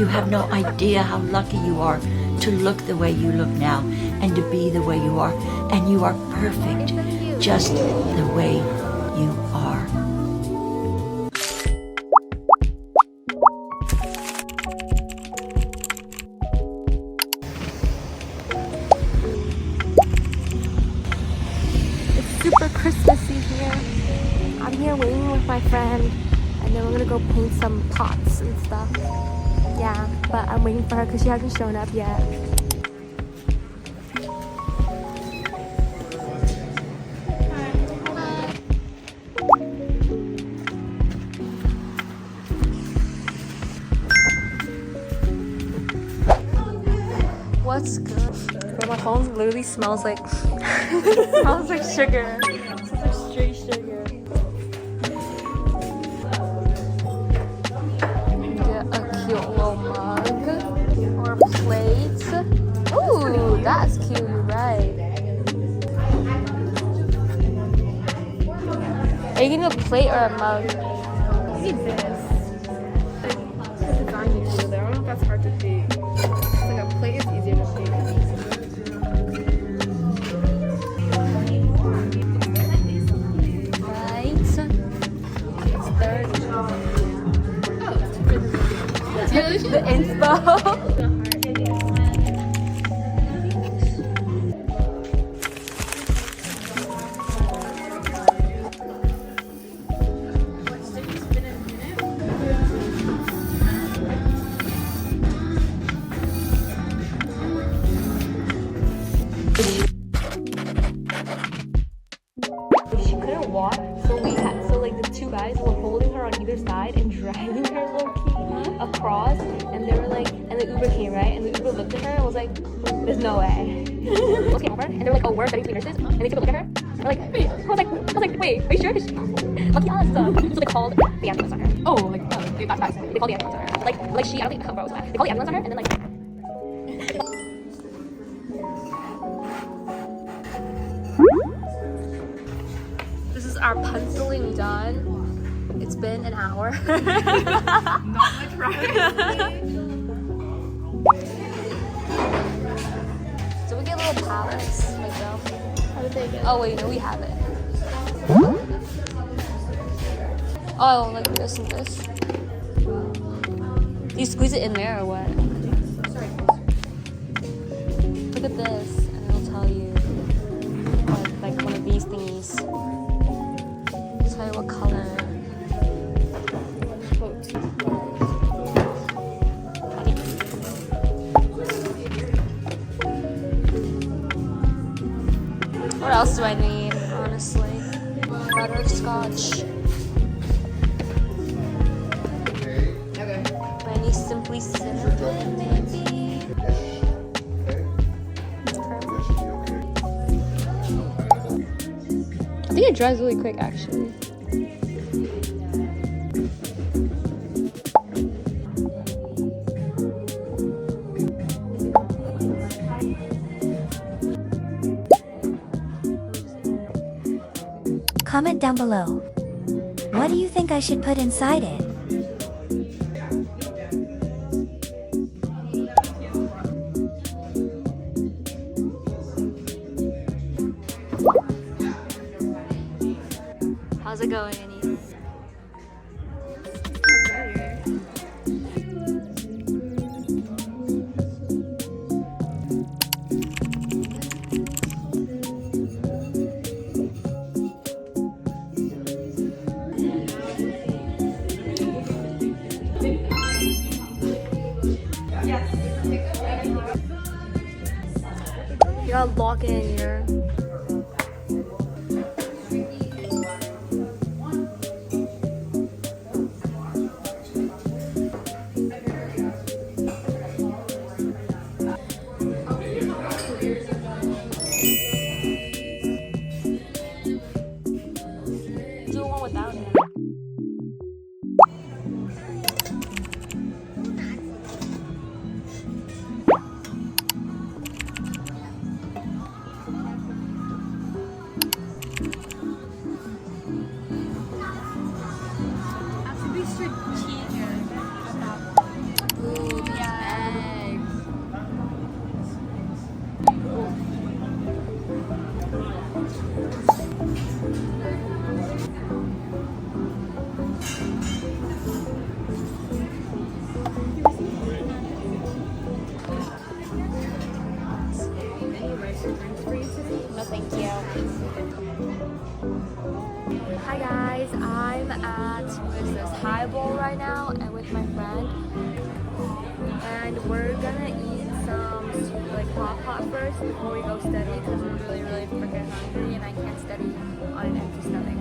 You have no idea how lucky you are to look the way you look now and to be the way you are. And you are perfect just the way you are. It's super Christmassy here. I'm here waiting with my friend, and then we're gonna go paint some pots and stuff. Yeah, but I'm waiting for her because she hasn't shown up yet. What's good? Bro, my phone literally smells like smells like sugar. It smells like straight sugar. Get a cute little mug or plate. Ooh, that's cute. You're right. Are you getting a plate or a mug? I need this. The design is cool there. I don't know if that's hard to see. Like a plate is easier to see. Right. It's 30. The inspo. She couldn't walk, so like the two guys were holding her on either side and dragging her low-key across, and they were like, and the Uber came, right? And the Uber looked at her and was like, there's no way. Both came over and they were like, oh, we're studying to be nurses, and they took a look at her. They're like, wait. I was like, wait, are you sure? Lucky us. So they called the ambulance on her. Oh, like They called the ambulance on her. Like she, I don't think the cover was wet. They called the ambulance on her, and then like. This is our penciling done. It's been an hour. not much right. So we get a little palettes, like How did they get? oh wait, no, we have it. Oh, like this and this. Do you squeeze it in there or what? Look at this, and it'll tell you like one of these thingies. It'll tell you what color. What else do I need, honestly? Butterscotch. I need simply cinnamon, maybe. I think it dries really quick, actually. Comment down below. What do you think I should put inside it? How's it going, Annie? You gotta lock it in here. Do one without it. at Highball right now and with my friend, and we're gonna eat some like hot pot first before we go study because we're really freaking hungry and I can't study on an empty stomach.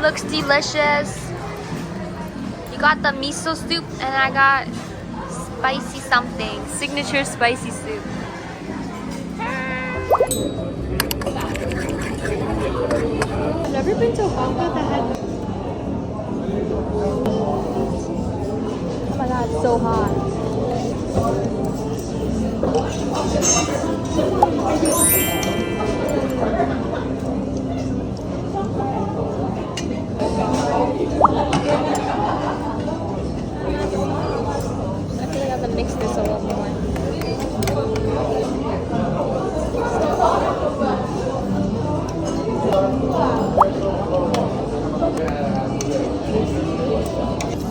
Looks delicious. You got the miso soup and I got spicy something. Signature spicy soup. I've never been to a hotpot that had. Oh my god, it's so hot. I feel like I have to mix this a little more.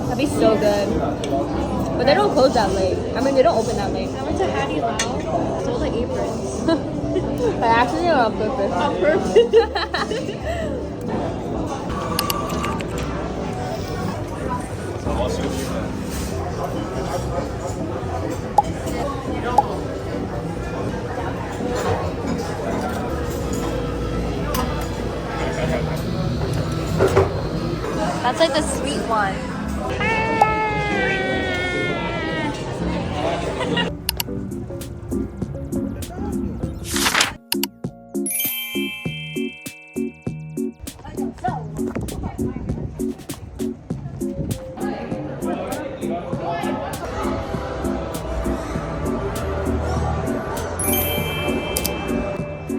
That'd be so good. But they don't close that late. I mean, they don't open that late. I went to Hattie Lau, stole the aprons. By accident or on purpose? On purpose. That's like the sweet one.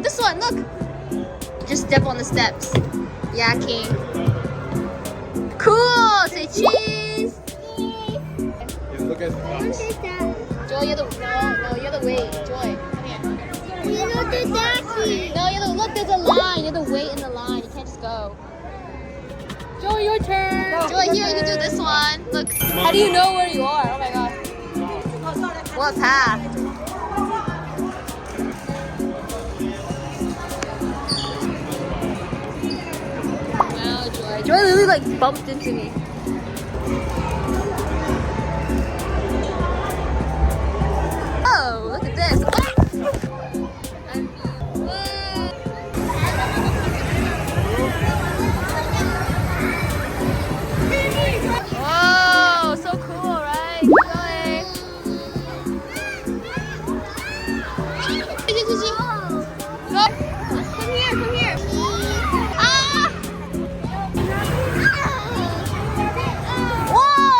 This one, look! Just step on the steps. Yeah, king. Cool! Say cheese! Look at the box. Joy, you have to no, you have to wait. Joy, come here. No, you have to look, there's a line. You have to wait in the line. You can't just go. Joy, your turn. Joy, here, you can do this one. Look. How do you know where you are? Oh my god. What path? Wow, Joy. Joy literally like bumped into me. Oh, look at this. Whoa, so cool, right? Keep going. Go. Come here, come here. Ah! Whoa!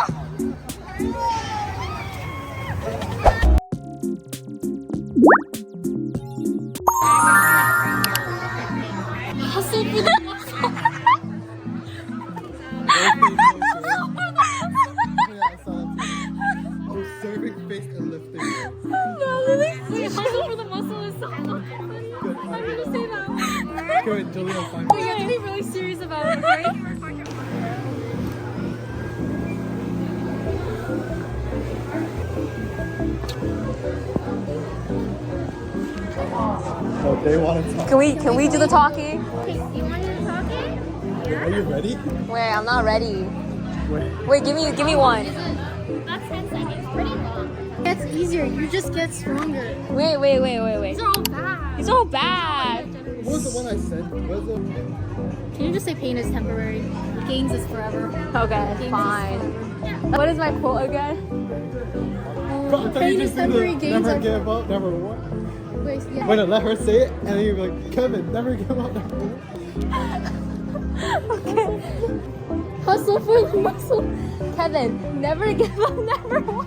Hustle for the muscle. Serving face and lifting. Hustle for the muscle is so funny. I'm gonna say that. Good, Julia, fine. But you have to be really serious about it, right? So they want to talk. Can we do the talking? You want to talk it? Are you ready? Wait, I'm not ready. Wait. Wait, give me one. That's 10 seconds. Pretty long. It's easier. You just get stronger. Wait. These are all bad. It's all bad. What was the one I said? What was the... Can you just say pain is temporary? Gains is forever. Okay, Gains fine. is forever. What is my quote again? Pain is temporary, gains never are give up, never what? Wait, yeah. Wait, let her say it, and then you're like, Kevin, never give up, never what? Okay. Hustle for the muscle. Kevin, never give up, never won.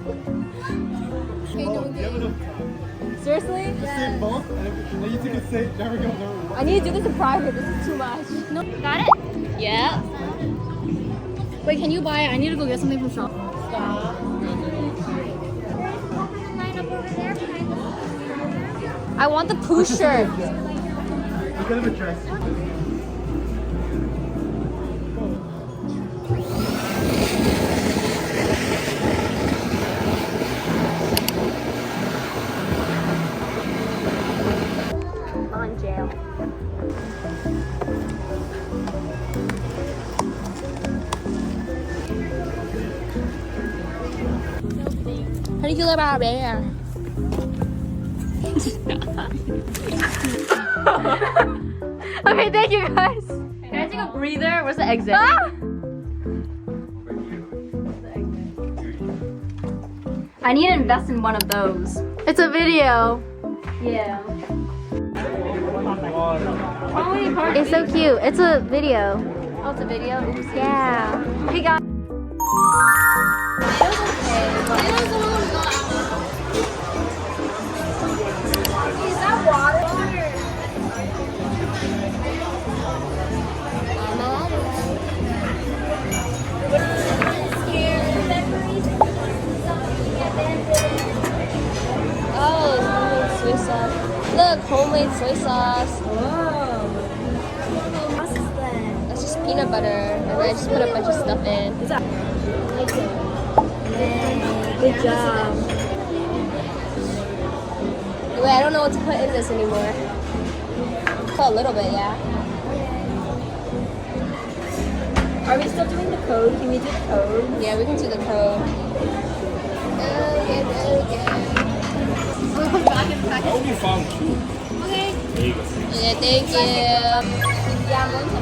Seriously? Say both, and you two can say never go, never go. I need to do this in private. This is too much. No, got it? Yeah. Wait, can you buy it? I need to go get something from shop. I want the poo shirt. Look at the dress. On jail. How do you feel about bear? Okay, thank you guys. Can I take a breather? Where's the exit? Ah! I need to invest in one of those. It's a video. Yeah. It's so cute. It's a video. Oh, it's a video? Oops. Yeah. Hey guys. Is that water? Oh, homemade soy sauce. Look, homemade soy sauce. That's just peanut butter, and I just put a bunch of stuff in. Good job. Wait, I don't know what to put in this anymore. Put a little bit, yeah. Are we still doing the code? Can we do the code? Yeah, we can do the code. Okay. That would be fun too. Okay. There you go. Yeah, thank you. Yeah, I'm going to